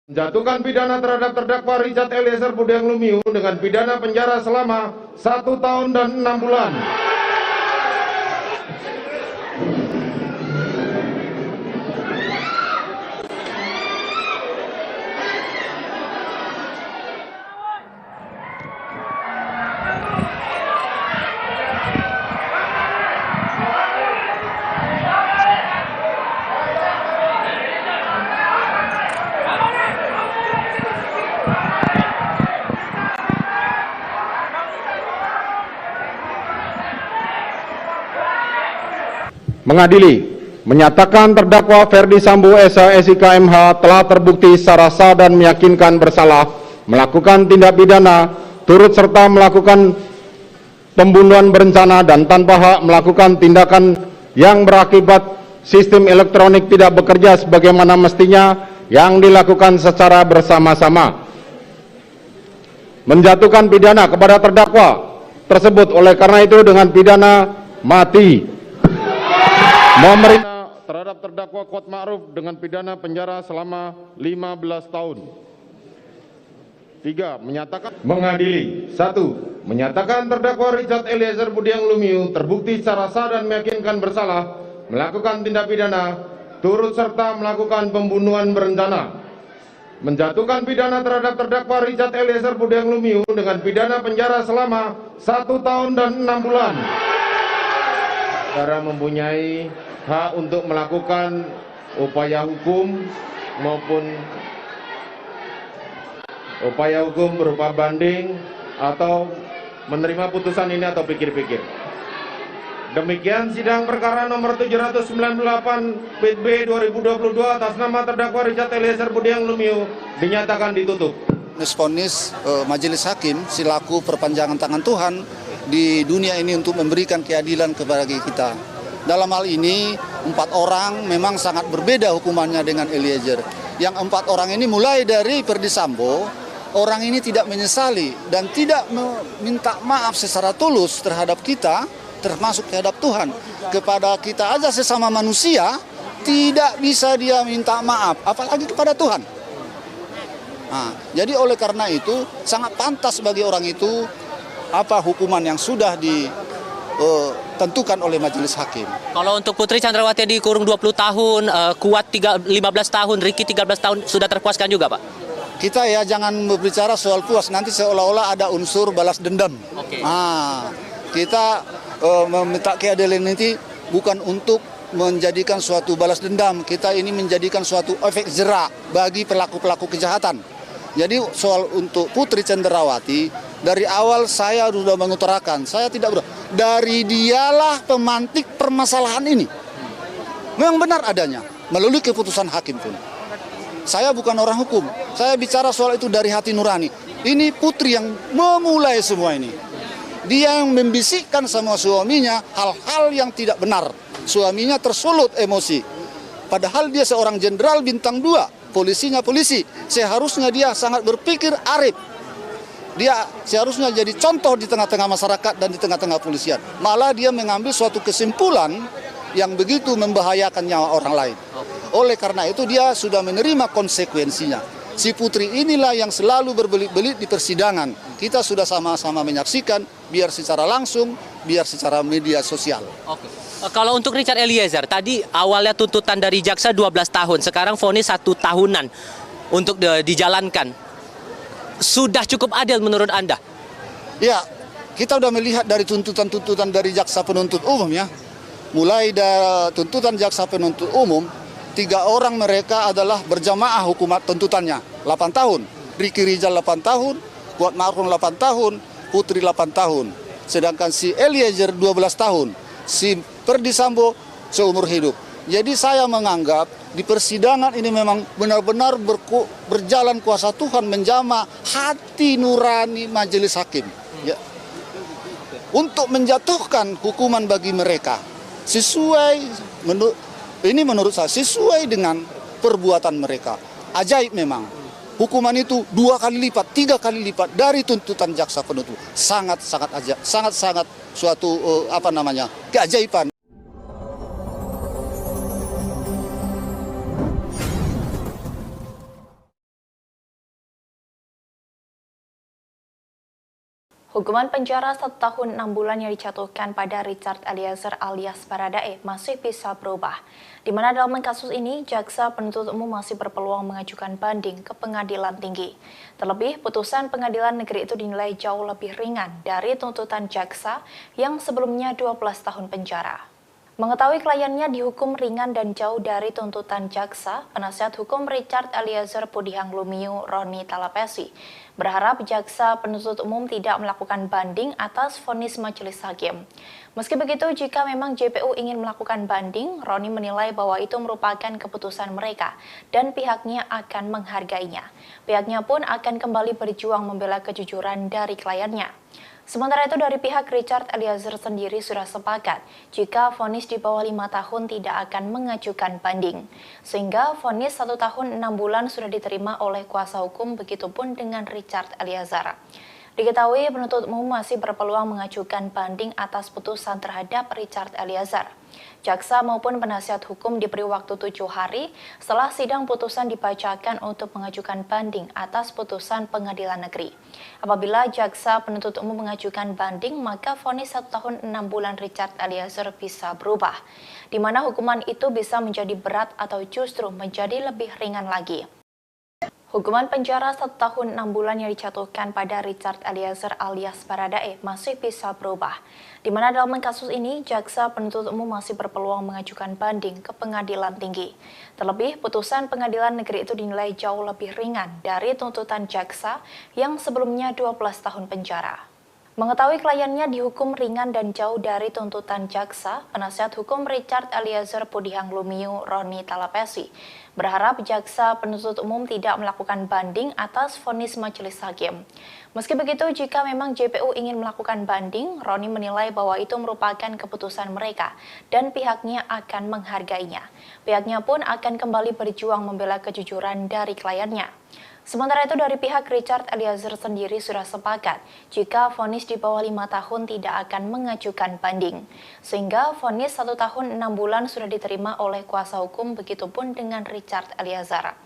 Menjatuhkan pidana terhadap terdakwa Richard Eliezer Budiang Lumiu dengan pidana penjara selama 1 tahun dan 6 bulan. Mengadili, menyatakan terdakwa Ferdi Sambo SH MH telah terbukti secara sah dan meyakinkan bersalah melakukan tindak pidana turut serta melakukan pembunuhan berencana dan tanpa hak melakukan tindakan yang berakibat sistem elektronik tidak bekerja sebagaimana mestinya yang dilakukan secara bersama-sama. Menjatuhkan pidana kepada terdakwa tersebut oleh karena itu dengan pidana mati. Memerintah terhadap terdakwa Kuat Ma'ruf dengan pidana penjara selama 15 tahun. 3. Menyatakan mengadili. 1. Menyatakan terdakwa Richard Eliezer Budiang Lumiu terbukti secara sah dan meyakinkan bersalah melakukan tindak pidana turut serta melakukan pembunuhan berencana. Menjatuhkan pidana terhadap terdakwa Richard Eliezer Budiang Lumiu dengan pidana penjara selama 1 tahun dan 6 bulan. Saudara mempunyai hak untuk melakukan upaya hukum maupun upaya hukum berupa banding atau menerima putusan ini atau pikir-pikir. Demikian sidang perkara nomor 798 PB 2022 atas nama terdakwa Richard Eliezer Budiang Lumiu dinyatakan ditutup. Vonis majelis hakim selaku perpanjangan tangan Tuhan di dunia ini untuk memberikan keadilan kepada kita. Dalam hal ini 4 orang memang sangat berbeda hukumannya dengan Eliezer. Yang 4 orang ini mulai dari Ferdi Sambo, orang ini tidak menyesali dan tidak meminta maaf secara tulus terhadap kita, termasuk terhadap Tuhan. Kepada kita aja sesama manusia tidak bisa dia minta maaf, apalagi kepada Tuhan. Nah, jadi oleh karena itu sangat pantas bagi orang itu apa hukuman yang sudah ditentukan oleh majelis hakim. Kalau untuk Putri Chandrawati dikurung 20 tahun, Kuat 15 tahun, Ricky 13 tahun, sudah terpuaskan juga, Pak? Kita ya jangan berbicara soal puas, nanti seolah-olah ada unsur balas dendam. Oke. Nah, kita meminta keadilan ini bukan untuk menjadikan suatu balas dendam, kita ini menjadikan suatu efek jerak bagi pelaku-pelaku kejahatan. Jadi soal untuk Putri Chandrawati, dari awal saya sudah mengutarakan, saya tidak dari dialah pemantik permasalahan ini. Memang benar adanya, melalui keputusan hakim pun. Saya bukan orang hukum, saya bicara soal itu dari hati nurani. Ini Putri yang memulai semua ini. Dia yang membisikkan sama suaminya hal-hal yang tidak benar. Suaminya tersulut emosi. Padahal dia seorang jenderal bintang 2. Polisinya polisi, seharusnya dia sangat berpikir arif. Dia seharusnya jadi contoh di tengah-tengah masyarakat dan di tengah-tengah polisian. Malah dia mengambil suatu kesimpulan yang begitu membahayakan nyawa orang lain. Oleh karena itu dia sudah menerima konsekuensinya. Si Putri inilah yang selalu berbelit-belit di persidangan. Kita sudah sama-sama menyaksikan, biar secara langsung, biar secara media sosial. Oke. Kalau untuk Richard Eliezer, tadi awalnya tuntutan dari jaksa 12 tahun, sekarang vonis 1 tahunan untuk dijalankan. Sudah cukup adil menurut Anda? Ya, kita sudah melihat dari tuntutan-tuntutan dari jaksa penuntut umum ya. Mulai dari tuntutan jaksa penuntut umum, 3 orang mereka adalah berjamaah hukuman tuntutannya, 8 tahun. Ricky Rizal 8 tahun, Kuat Ma'ruf 8 tahun, Putri 8 tahun. Sedangkan si Eliezer 12 tahun, si Ferdi Sambo seumur hidup. Jadi saya menganggap di persidangan ini memang benar-benar berjalan kuasa Tuhan menjamah hati nurani majelis hakim. Ya. Untuk menjatuhkan hukuman bagi mereka sesuai, ini menurut saya sesuai dengan perbuatan mereka. Ajaib memang. Hukuman itu 2 kali lipat, 3 kali lipat dari tuntutan jaksa penuntut. Sangat-sangat ajaib, sangat-sangat suatu keajaiban. Hukuman penjara 1 tahun 6 bulan yang dijatuhkan pada Richard Eliezer alias Baradae masih bisa berubah. Di mana dalam kasus ini, jaksa penuntut umum masih berpeluang mengajukan banding ke pengadilan tinggi. Terlebih, putusan pengadilan negeri itu dinilai jauh lebih ringan dari tuntutan jaksa yang sebelumnya 12 tahun penjara. Mengetahui kliennya dihukum ringan dan jauh dari tuntutan jaksa, penasihat hukum Richard Eliezer Pudihang Lumiu Roni Talapesi berharap jaksa penuntut umum tidak melakukan banding atas vonis majelis hakim. Meski begitu, jika memang JPU ingin melakukan banding, Roni menilai bahwa itu merupakan keputusan mereka dan pihaknya akan menghargainya. Pihaknya pun akan kembali berjuang membela kejujuran dari kliennya. Sementara itu dari pihak Richard Eliezer sendiri sudah sepakat jika vonis di bawah 5 tahun tidak akan mengajukan banding. Sehingga vonis 1 tahun 6 bulan sudah diterima oleh kuasa hukum, begitupun dengan Richard Eliezer. Diketahui penuntut umum masih berpeluang mengajukan banding atas putusan terhadap Richard Eliezer. Jaksa maupun penasihat hukum diberi waktu 7 hari setelah sidang putusan dibacakan untuk mengajukan banding atas putusan pengadilan negeri. Apabila jaksa penuntut umum mengajukan banding, maka vonis 1 tahun 6 bulan Richard Eliezer bisa berubah, di mana hukuman itu bisa menjadi berat atau justru menjadi lebih ringan lagi. Hukuman penjara 1 tahun 6 bulan yang dijatuhkan pada Richard Eliezer alias Baradae masih bisa berubah. Di mana dalam kasus ini, jaksa penuntut umum masih berpeluang mengajukan banding ke pengadilan tinggi. Terlebih, putusan pengadilan negeri itu dinilai jauh lebih ringan dari tuntutan jaksa yang sebelumnya 12 tahun penjara. Mengetahui kliennya dihukum ringan dan jauh dari tuntutan jaksa, penasihat hukum Richard Eliezer Pudihang Lumiu Roni Talapesi berharap jaksa penuntut umum tidak melakukan banding atas vonis majelis hakim. Meski begitu, jika memang JPU ingin melakukan banding, Roni menilai bahwa itu merupakan keputusan mereka dan pihaknya akan menghargainya. Pihaknya pun akan kembali berjuang membela kejujuran dari kliennya. Sementara itu dari pihak Richard Eliezer sendiri sudah sepakat jika vonis di bawah 5 tahun tidak akan mengajukan banding. Sehingga vonis 1 tahun 6 bulan sudah diterima oleh kuasa hukum, begitupun dengan Richard Eliezer.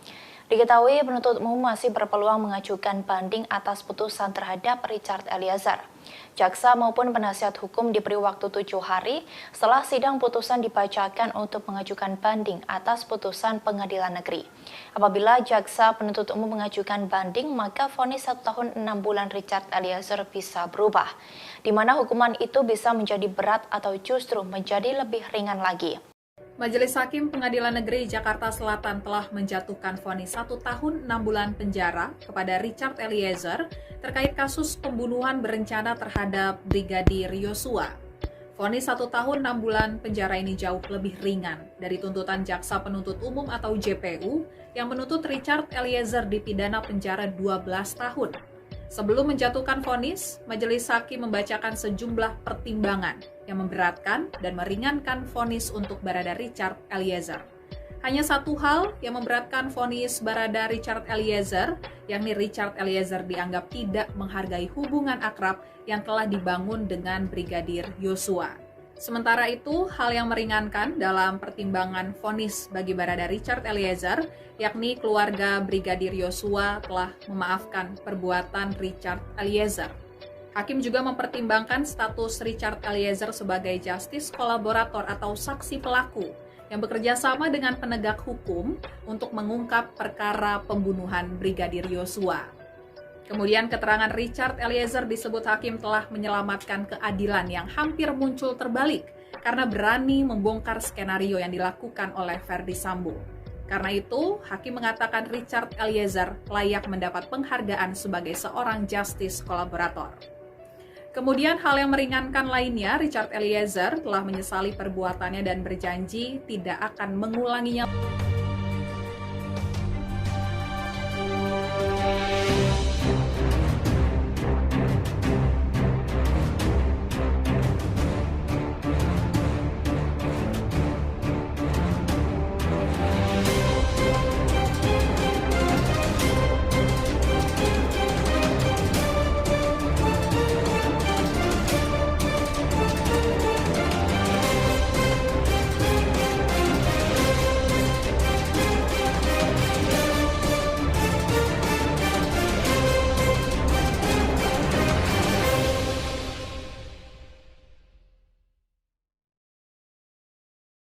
Diketahui penuntut umum masih berpeluang mengajukan banding atas putusan terhadap Richard Eliezer. Jaksa maupun penasihat hukum diberi waktu 7 hari setelah sidang putusan dibacakan untuk mengajukan banding atas putusan pengadilan negeri. Apabila jaksa penuntut umum mengajukan banding, maka vonis 1 tahun 6 bulan Richard Eliezer bisa berubah, di mana hukuman itu bisa menjadi berat atau justru menjadi lebih ringan lagi. Majelis Hakim Pengadilan Negeri Jakarta Selatan telah menjatuhkan vonis 1 tahun 6 bulan penjara kepada Richard Eliezer terkait kasus pembunuhan berencana terhadap Brigadir Yosua. Vonis 1 tahun 6 bulan penjara ini jauh lebih ringan dari tuntutan Jaksa Penuntut Umum atau JPU yang menuntut Richard Eliezer dipidana penjara 12 tahun. Sebelum menjatuhkan vonis, Majelis Hakim membacakan sejumlah pertimbangan yang memberatkan dan meringankan vonis untuk Barada Richard Eliezer. Hanya satu hal yang memberatkan vonis Barada Richard Eliezer, yakni Richard Eliezer dianggap tidak menghargai hubungan akrab yang telah dibangun dengan Brigadir Yosua. Sementara itu, hal yang meringankan dalam pertimbangan vonis bagi Barada Richard Eliezer, yakni keluarga Brigadir Yosua telah memaafkan perbuatan Richard Eliezer. Hakim juga mempertimbangkan status Richard Eliezer sebagai justice kolaborator atau saksi pelaku yang bekerja sama dengan penegak hukum untuk mengungkap perkara pembunuhan Brigadir Yosua. Kemudian keterangan Richard Eliezer disebut hakim telah menyelamatkan keadilan yang hampir muncul terbalik karena berani membongkar skenario yang dilakukan oleh Ferdy Sambo. Karena itu, hakim mengatakan Richard Eliezer layak mendapat penghargaan sebagai seorang justice kolaborator. Kemudian hal yang meringankan lainnya, Richard Eliezer telah menyesali perbuatannya dan berjanji tidak akan mengulanginya.